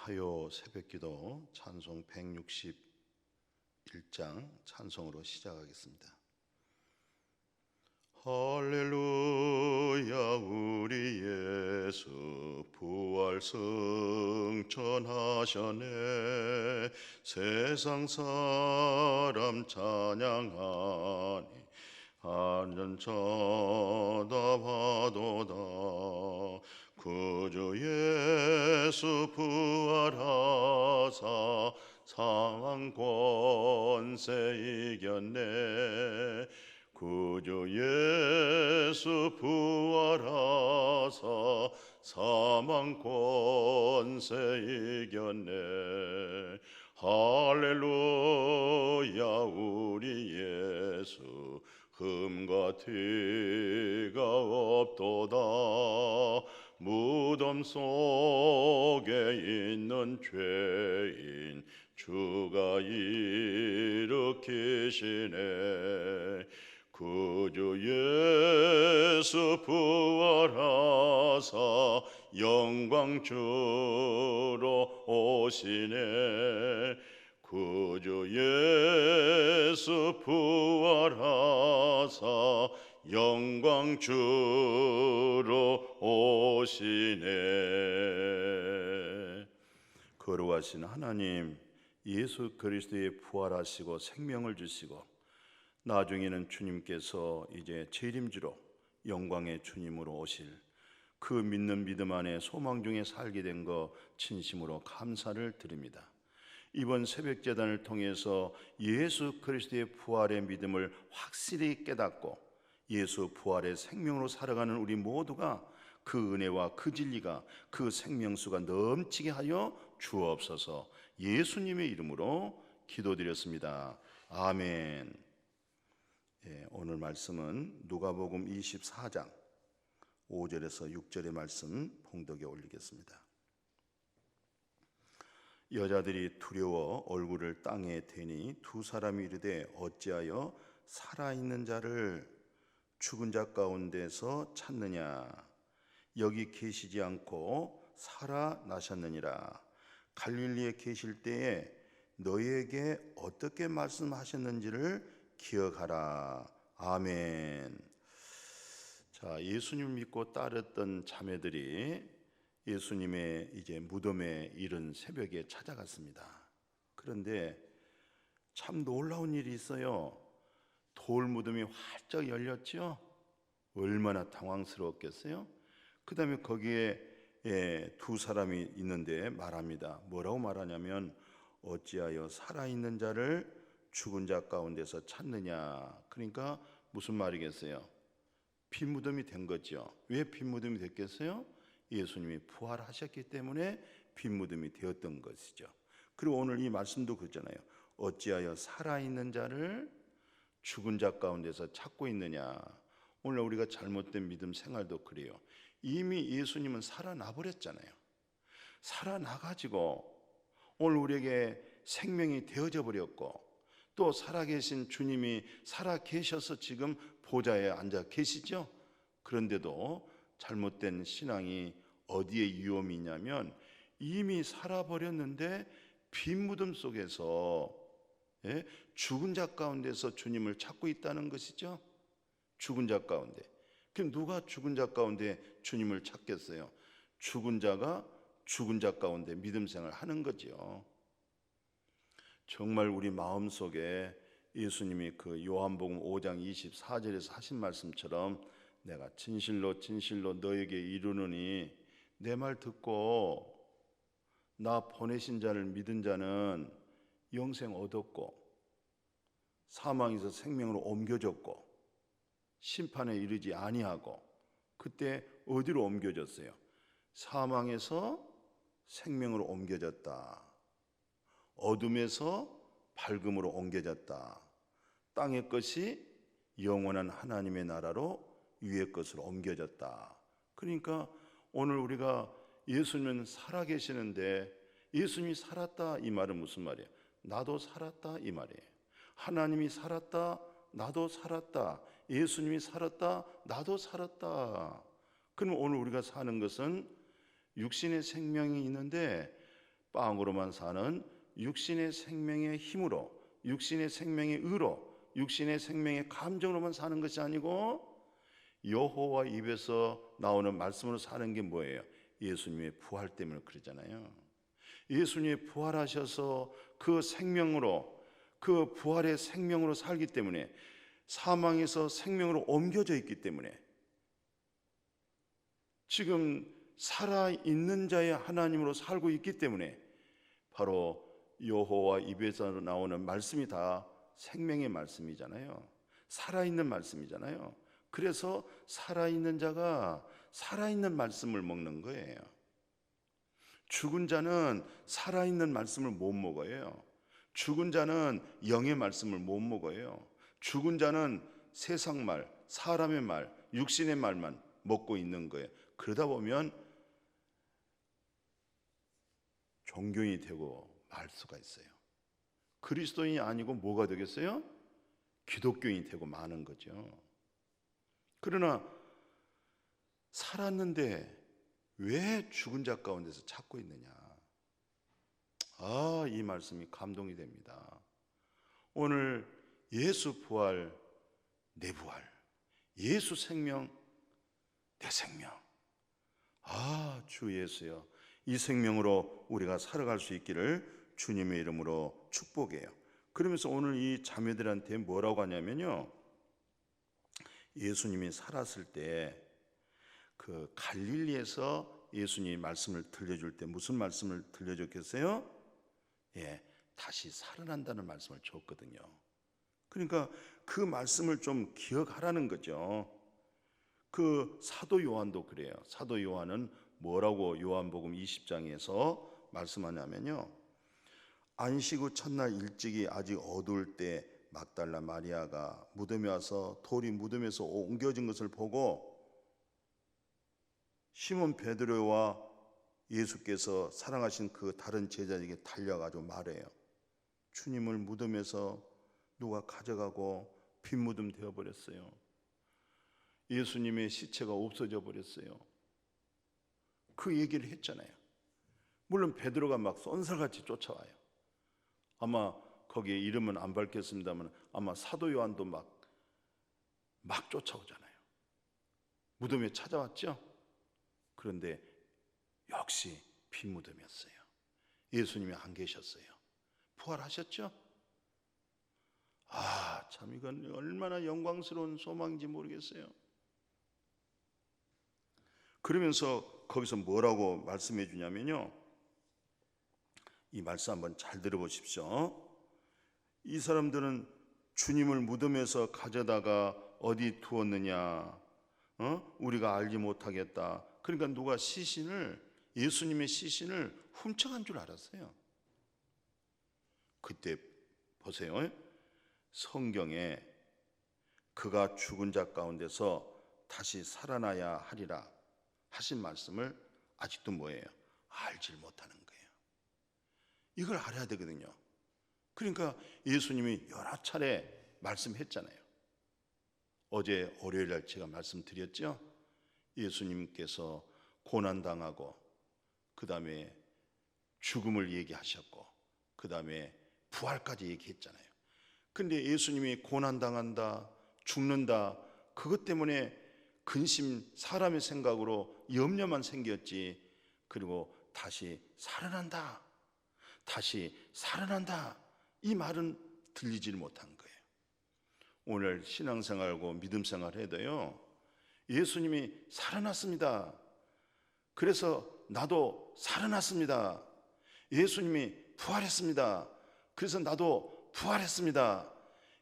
화요 새벽기도 찬송 161장 찬송으로 시작하겠습니다. 할렐루야 우리 예수 부활 승천하셨네. 세상 사람 찬양하니 하늘 쳐다봐도다. 구주 예수 부활하사 사망 권세 이겼네. 구주 예수 부활하사 사망 권세 이겼네. 할렐루야 우리 예수 흠과 티가 없도다. 무덤 속에 있는 죄인 주가 일으키시네. 구주 예수 부활하사 영광 주로 오시네. 구주 예수 부활하사 영광 주로 오시네. 거룩하신 하나님, 예수 그리스도의 부활하시고 생명을 주시고 나중에는 주님께서 이제 재림주로 영광의 주님으로 오실 그 믿는 믿음 안에 소망 중에 살게 된 거 진심으로 감사를 드립니다. 이번 새벽 제단을 통해서 예수 그리스도의 부활의 믿음을 확실히 깨닫고 예수 부활의 생명으로 살아가는 우리 모두가 그 은혜와 그 진리가 그 생명수가 넘치게 하여 주옵소서. 예수님의 이름으로 기도드렸습니다. 아멘. 오늘 말씀은 누가복음 24장 5절에서 6절의 말씀 봉독에 올리겠습니다. 여자들이 두려워 얼굴을 땅에 대니 두 사람이 이르되 어찌하여 살아있는 자를 죽은 자 가운데서 찾느냐? 여기 계시지 않고 살아나셨느니라. 갈릴리에 계실 때에 너희에게 어떻게 말씀하셨는지를 기억하라. 아멘. 자, 예수님 믿고 따랐던 자매들이 예수님의 이제 무덤에 이른 새벽에 찾아갔습니다. 그런데 참 놀라운 일이 있어요. 돌 무덤이 활짝 열렸죠. 얼마나 당황스러웠겠어요. 그 다음에 거기에 두 사람이 있는데 말합니다. 뭐라고 말하냐면 어찌하여 살아있는 자를 죽은 자 가운데서 찾느냐. 그러니까 무슨 말이겠어요? 빈 무덤이 된 거죠. 왜 빈 무덤이 됐겠어요? 예수님이 부활하셨기 때문에 빈 무덤이 되었던 것이죠. 그리고 오늘 이 말씀도 그렇잖아요. 어찌하여 살아있는 자를 죽은 자 가운데서 찾고 있느냐. 오늘 우리가 잘못된 믿음 생활도 그래요. 이미 예수님은 살아나 버렸잖아요. 살아나가지고 오늘 우리에게 생명이 되어져 버렸고 또 살아계신 주님이 살아계셔서 지금 보좌에 앉아 계시죠. 그런데도 잘못된 신앙이 어디에 위험이 있냐면 이미 살아버렸는데 빈 무덤 속에서 죽은 자 가운데서 주님을 찾고 있다는 것이죠. 죽은 자 가운데. 그럼 누가 죽은 자 가운데 주님을 찾겠어요? 죽은 자가 죽은 자 가운데 믿음 생활을 하는 거죠. 정말 우리 마음속에 예수님이 그 요한복음 5장 24절에서 하신 말씀처럼 내가 진실로 진실로 너에게 이르노니 내 말 듣고 나 보내신 자를 믿은 자는 영생 얻었고 사망에서 생명으로 옮겨졌고 심판에 이르지 아니하고 그때 어디로 옮겨졌어요? 사망에서 생명으로 옮겨졌다. 어둠에서 밝음으로 옮겨졌다. 땅의 것이 영원한 하나님의 나라로 위의 것으로 옮겨졌다. 그러니까 오늘 우리가 예수님은 살아계시는데 예수님이 살았다 이 말은 무슨 말이에요? 나도 살았다 이 말이에요. 하나님이 살았다 나도 살았다. 예수님이 살았다 나도 살았다. 그럼 오늘 우리가 사는 것은 육신의 생명이 있는데 빵으로만 사는 육신의 생명의 힘으로, 육신의 생명의 의로, 육신의 생명의 감정으로만 사는 것이 아니고 여호와 입에서 나오는 말씀으로 사는 게 뭐예요? 예수님의 부활 때문에 그러잖아요. 예수님이 부활하셔서 그 생명으로, 그 부활의 생명으로 살기 때문에, 사망에서 생명으로 옮겨져 있기 때문에 지금 살아있는 자의 하나님으로 살고 있기 때문에 바로 여호와 입에서 나오는 말씀이 다 생명의 말씀이잖아요. 살아있는 말씀이잖아요. 그래서 살아있는 자가 살아있는 말씀을 먹는 거예요. 죽은 자는 살아있는 말씀을 못 먹어요. 죽은 자는 영의 말씀을 못 먹어요. 죽은 자는 세상 말, 사람의 말, 육신의 말만 먹고 있는 거예요. 그러다 보면 종교인이 되고 말 수가 있어요. 그리스도인이 아니고 뭐가 되겠어요? 기독교인이 되고 마는 거죠. 그러나 살았는데 왜 죽은 자 가운데서 찾고 있느냐? 이 말씀이 감동이 됩니다. 오늘 예수 부활, 내 부활, 예수 생명, 내 생명. 주 예수여, 이 생명으로 우리가 살아갈 수 있기를 주님의 이름으로 축복해요. 그러면서 오늘 이 자매들한테 뭐라고 하냐면요, 예수님이 살았을 때 그 갈릴리에서 예수님이 말씀을 들려줄 때 무슨 말씀을 들려줬겠어요? 다시 살아난다는 말씀을 줬거든요. 그러니까 그 말씀을 좀 기억하라는 거죠. 그 사도 요한도 그래요. 사도 요한은 뭐라고 요한복음 20장에서 말씀하냐면요, 안식 후 첫날 일찍이 아직 어두울 때 막달라 마리아가 무덤에 와서 돌이 무덤에서 옮겨진 것을 보고 시몬 베드로와 예수께서 사랑하신 그 다른 제자에게 달려가지고 말해요. 주님을 무덤에서 누가 가져가고 빈 무덤 되어버렸어요. 예수님의 시체가 없어져 버렸어요. 그 얘기를 했잖아요. 물론 베드로가 막 쏜살같이 쫓아와요. 아마 거기에 이름은 안 밝혔습니다만 아마 사도 요한도 막 쫓아오잖아요. 무덤에 찾아왔죠. 그런데 역시 빈 무덤이었어요. 예수님이 안 계셨어요. 부활하셨죠? 참 이건 얼마나 영광스러운 소망인지 모르겠어요. 그러면서 거기서 뭐라고 말씀해 주냐면요, 이 말씀 한번 잘 들어보십시오. 이 사람들은 주님을 무덤에서 가져다가 어디 두었느냐, 우리가 알지 못하겠다. 그러니까 누가 예수님의 시신을 훔쳐간 줄 알았어요. 그때 보세요. 성경에 그가 죽은 자 가운데서 다시 살아나야 하리라 하신 말씀을 아직도 뭐예요? 알지 못하는 거예요. 이걸 알아야 되거든요. 그러니까 예수님이 여러 차례 말씀했잖아요. 어제 월요일 날 제가 말씀드렸죠. 예수님께서 고난당하고 그 다음에 죽음을 얘기하셨고 그 다음에 부활까지 얘기했잖아요. 근데 예수님이 고난당한다, 죽는다, 그것 때문에 근심, 사람의 생각으로 염려만 생겼지, 그리고 다시 살아난다, 다시 살아난다, 이 말은 들리질 못한 거예요. 오늘 신앙생활하고 믿음생활 해도요, 예수님이 살아났습니다. 그래서 나도 살아났습니다. 예수님이 부활했습니다. 그래서 나도 부활했습니다.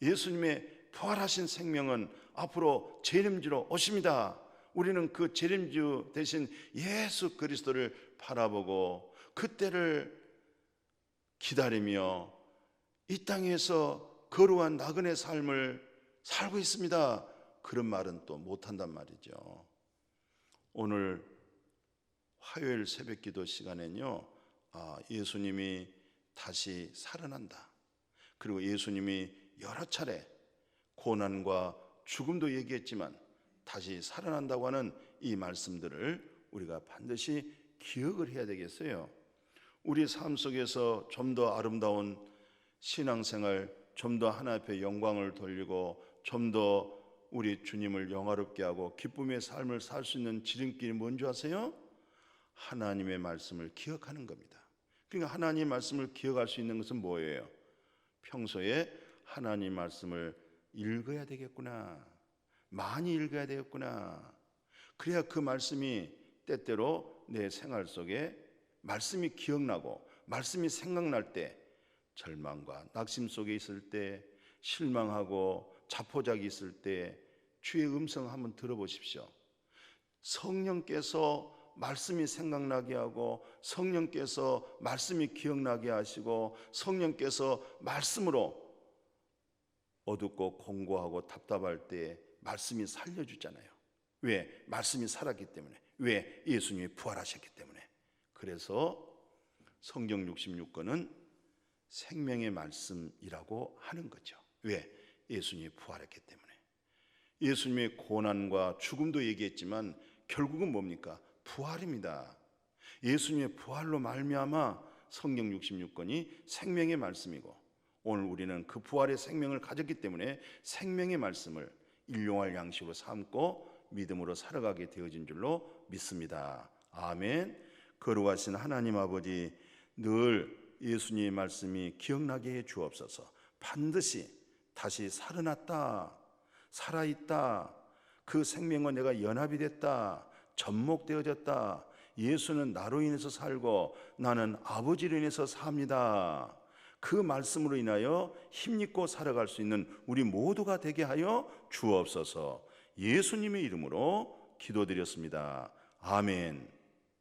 예수님의 부활하신 생명은 앞으로 재림주로 오십니다. 우리는 그 재림주 대신 예수 그리스도를 바라보고 그때를 기다리며 이 땅에서 거룩한 나그네 삶을 살고 있습니다. 그런 말은 또 못한단 말이죠. 오늘 화요일 새벽기도 시간에는요, 예수님이 다시 살아난다, 그리고 예수님이 여러 차례 고난과 죽음도 얘기했지만 다시 살아난다고 하는 이 말씀들을 우리가 반드시 기억을 해야 되겠어요. 우리 삶 속에서 좀 더 아름다운 신앙생활, 좀 더 하나님 앞에 영광을 돌리고 좀 더 우리 주님을 영화롭게 하고 기쁨의 삶을 살 수 있는 지름길이 뭔지 아세요? 하나님의 말씀을 기억하는 겁니다. 그러니까 하나님 말씀을 기억할 수 있는 것은 뭐예요? 평소에 하나님 말씀을 읽어야 되겠구나, 많이 읽어야 되겠구나. 그래야 그 말씀이 때때로 내 생활 속에 말씀이 기억나고 말씀이 생각날 때, 절망과 낙심 속에 있을 때, 실망하고 자포자기 있을 때 주의 음성 한번 들어보십시오. 성령께서 말씀이 생각나게 하고 성령께서 말씀이 기억나게 하시고 성령께서 말씀으로 어둡고 공고하고 답답할 때 말씀이 살려주잖아요. 왜? 말씀이 살았기 때문에. 왜? 예수님이 부활하셨기 때문에. 그래서 성경 66권은 생명의 말씀이라고 하는 거죠. 왜? 예수님이 부활했기 때문에. 예수님의 고난과 죽음도 얘기했지만 결국은 뭡니까? 부활입니다. 예수님의 부활로 말미암아 성경 66권이 생명의 말씀이고, 오늘 우리는 그 부활의 생명을 가졌기 때문에 생명의 말씀을 일용할 양식으로 삼고 믿음으로 살아가게 되어진 줄로 믿습니다. 아멘. 거룩하신 하나님 아버지, 늘 예수님의 말씀이 기억나게 해 주옵소서. 반드시 다시 살아났다, 살아있다, 그 생명과 내가 연합이 됐다, 접목되어졌다, 예수는 나로 인해서 살고 나는 아버지로 인해서 삽니다, 그 말씀으로 인하여 힘있고 살아갈 수 있는 우리 모두가 되게 하여 주옵소서. 예수님의 이름으로 기도드렸습니다. 아멘.